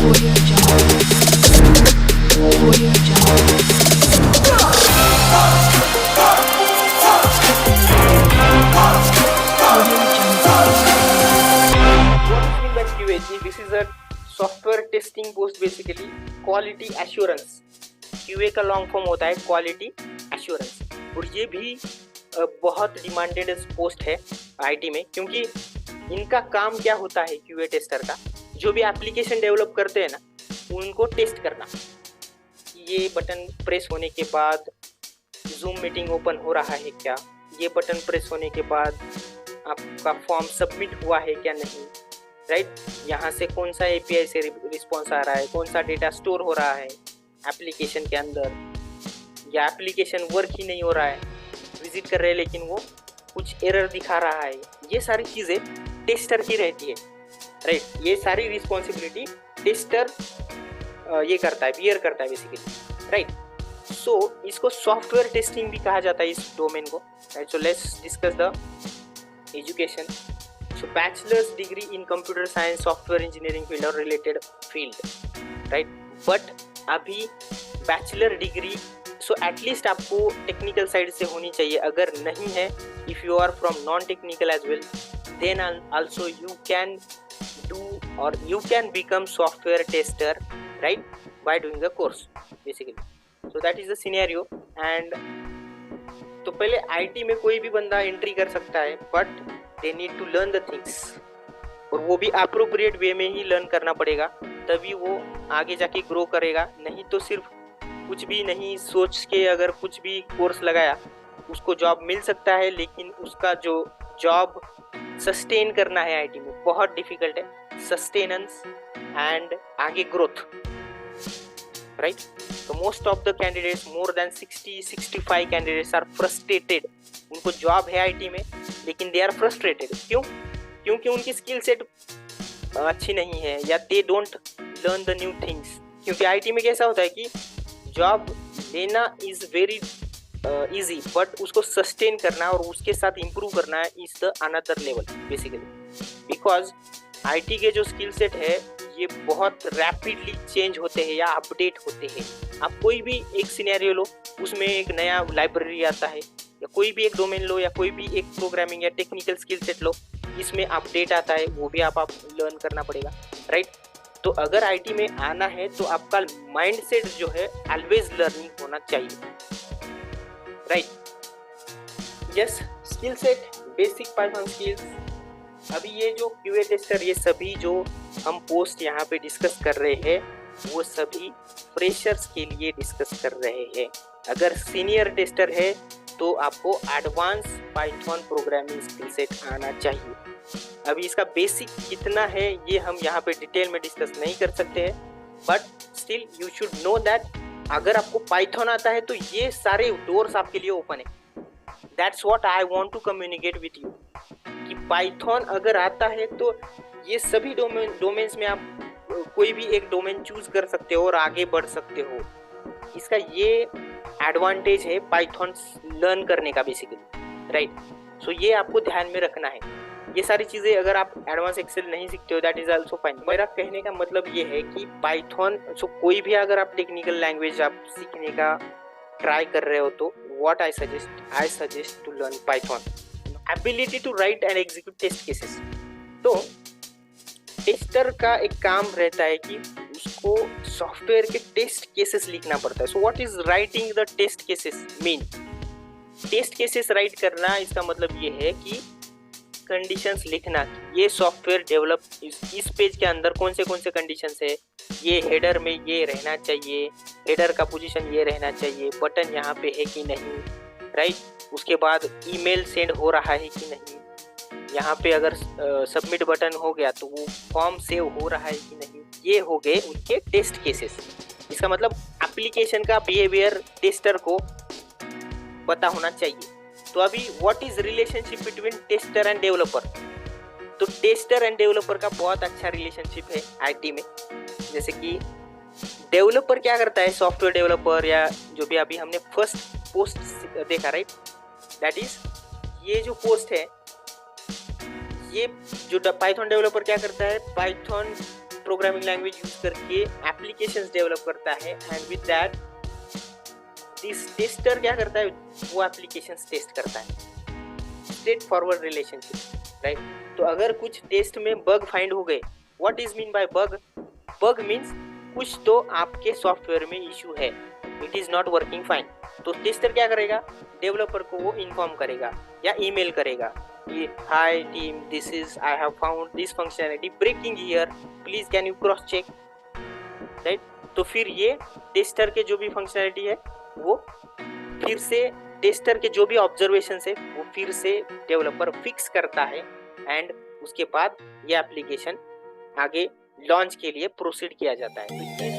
Audio Jungle. Audio Jungle. Audio Jungle. What is mean by QA? This is a software testing post, basically quality assurance. QA का long form होता है quality assurance, और ये भी बहुत demanded post है IT में, क्योंकि इनका काम क्या होता है QA टेस्टर का, जो भी एप्लीकेशन डेवलप करते हैं ना उनको टेस्ट करना। ये बटन प्रेस होने के बाद जूम मीटिंग ओपन हो रहा है क्या, ये बटन प्रेस होने के बाद आपका फॉर्म सबमिट हुआ है क्या नहीं, राइट। यहाँ से कौन सा API से रिस्पॉन्स आ रहा है, कौन सा डेटा स्टोर हो रहा है एप्लीकेशन के अंदर, या एप्लीकेशन वर्क ही नहीं हो रहा है, विजिट कर रहे हैं लेकिन वो कुछ एरर दिखा रहा है। ये सारी चीज़ें टेस्टर की रहती है, राइट। ये सारी रिस्पॉन्सिबिलिटी टेस्टर ये करता है, बियर करता है बेसिकली, राइट। सो इसको सॉफ्टवेयर टेस्टिंग भी कहा जाता है इस डोमेन को, right. So let's discuss the education. So bachelors degree in computer science, software engineering field और रिलेटेड फील्ड, राइट। बट अभी बैचलर डिग्री सो एटलीस्ट आपको टेक्निकल साइड से होनी चाहिए। अगर नहीं है, if you are from non technical as well, then also you can do और you can become software tester, right, by doing the course basically. So that is the scenario. And तो पहले IT में कोई भी बंदा entry कर सकता है, but they need to learn the things, और वो भी अप्रोप्रिएट वे में ही लर्न करना पड़ेगा, तभी वो आगे जाके ग्रो करेगा। नहीं तो सिर्फ कुछ भी नहीं सोच के अगर कुछ भी कोर्स लगाया, उसको जॉब मिल सकता है, लेकिन उसका जो जॉब सस्टेन करना है आईटी में बहुत डिफिकल्ट है, सस्टेनेंस एंड आगे ग्रोथ, राइट। तो most of the candidates, more than 60-65 candidates are frustrated. उनको जॉब है आईटी में, लेकिन दे आर फ्रस्ट्रेटेड। क्यों? क्योंकि उनकी स्किल सेट अच्छी नहीं है, या they don't learn the new things. क्योंकि आईटी में कैसा होता है कि जॉब लेना इज वेरी इजी, बट उसको सस्टेन करना और उसके साथ इम्प्रूव करना is the another level basically. Because IT के जो स्किल सेट है ये बहुत रैपिडली चेंज होते हैं या अपडेट होते हैं। आप कोई भी एक सिनेरियो लो, उसमें एक नया लाइब्रेरी आता है, या कोई भी एक डोमेन लो, या कोई भी एक प्रोग्रामिंग या टेक्निकल स्किल सेट लो, इसमें अपडेट आता है, वो भी आप लर्न करना पड़ेगा, राइट। तो अगर आईटी में आना है तो आपका माइंडसेट जो है ऑलवेज लर्निंग होना चाहिए, right. Yes, skill set, basic Python skills. अभी ये जो QA टेस्टर, ये सभी जो हम पोस्ट यहाँ पे डिस्कस कर रहे हैं, वो सभी फ्रेशर्स के लिए डिस्कस कर रहे हैं। अगर सीनियर टेस्टर है तो आपको advance Python programming skill set आना चाहिए। अभी इसका बेसिक कितना है ये हम यहाँ पे डिटेल में डिस्कस नहीं कर सकते हैं, but still you should know that अगर आपको पाइथन आता है तो ये सारे डोर्स आपके लिए ओपन है। That's what I want to communicate with you, कि पाइथन अगर आता है तो ये सभी डोमेन्स में आप कोई भी एक डोमेन चूज कर सकते हो और आगे बढ़ सकते हो। इसका ये एडवांटेज है पाइथन लर्न करने का बेसिकली, राइट। सो ये आपको ध्यान में रखना है। ये सारी चीज़ें अगर आप एडवांस एक्सेल नहीं सीखते हो, दैट इज आल्सो फाइन। मेरा कहने का मतलब ये है कि पाइथन, सो कोई भी अगर आप टेक्निकल लैंग्वेज आप सीखने का ट्राई कर रहे हो तो what I suggest to learn Python. Ability to write and execute test cases. तो टेस्टर का एक काम रहता है कि उसको सॉफ्टवेयर के टेस्ट केसेस लिखना पड़ता है। So what is writing the test cases mean? Test cases write करना, इसका मतलब ये है कि कंडीशंस लिखना। ये सॉफ्टवेयर डेवलप इस पेज के अंदर कौन से कंडीशंस है, ये हेडर में ये रहना चाहिए, हेडर का पोजीशन ये रहना चाहिए, बटन यहाँ पे है कि नहीं, राइट। उसके बाद ईमेल सेंड हो रहा है कि नहीं, यहाँ पे अगर सबमिट बटन हो गया तो वो फॉर्म सेव हो रहा है कि नहीं। ये हो गए उनके टेस्ट केसेस। इसका मतलब एप्लीकेशन का बिहेवियर टेस्टर को पता होना चाहिए। तो अभी what is relationship between tester end developer? तो टेस्टर एंड डेवलपर का बहुत अच्छा रिलेशनशिप है आईटी में। जैसे कि डेवलपर क्या करता है, सॉफ्टवेयर डेवलपर या जो भी अभी हमने फर्स्ट पोस्ट देखा, राइट, दैट इज ये जो पोस्ट है, ये जो पाइथन डेवलपर क्या करता है, पाइथन प्रोग्रामिंग लैंग्वेज यूज करके एप्लीकेशंस डेवलप करता है and with that this tester क्या करता है, वो एप्लीकेशंस टेस्ट करता है. Straight forward relationship, right. तो अगर कुछ टेस्ट में बग फाइंड हो गए, what is mean by bug? Bug means कुछ तो आपके सॉफ्टवेयर में इशू है, it is not working fine. तो टेस्टर क्या करेगा, डेवलपर को वो इन्फॉर्म करेगा या ईमेल करेगा कि hi team, this is I have found this functionality breaking here, please can you cross check, right. तो फिर ये टेस्टर के जो भी फंक्शनैलिटी है वो फिर से टेस्टर के जो भी ऑब्जर्वेशन है वो फिर से डेवलपर फिक्स करता है एंड उसके बाद ये एप्लीकेशन आगे लॉन्च के लिए प्रोसीड किया जाता है. तो ये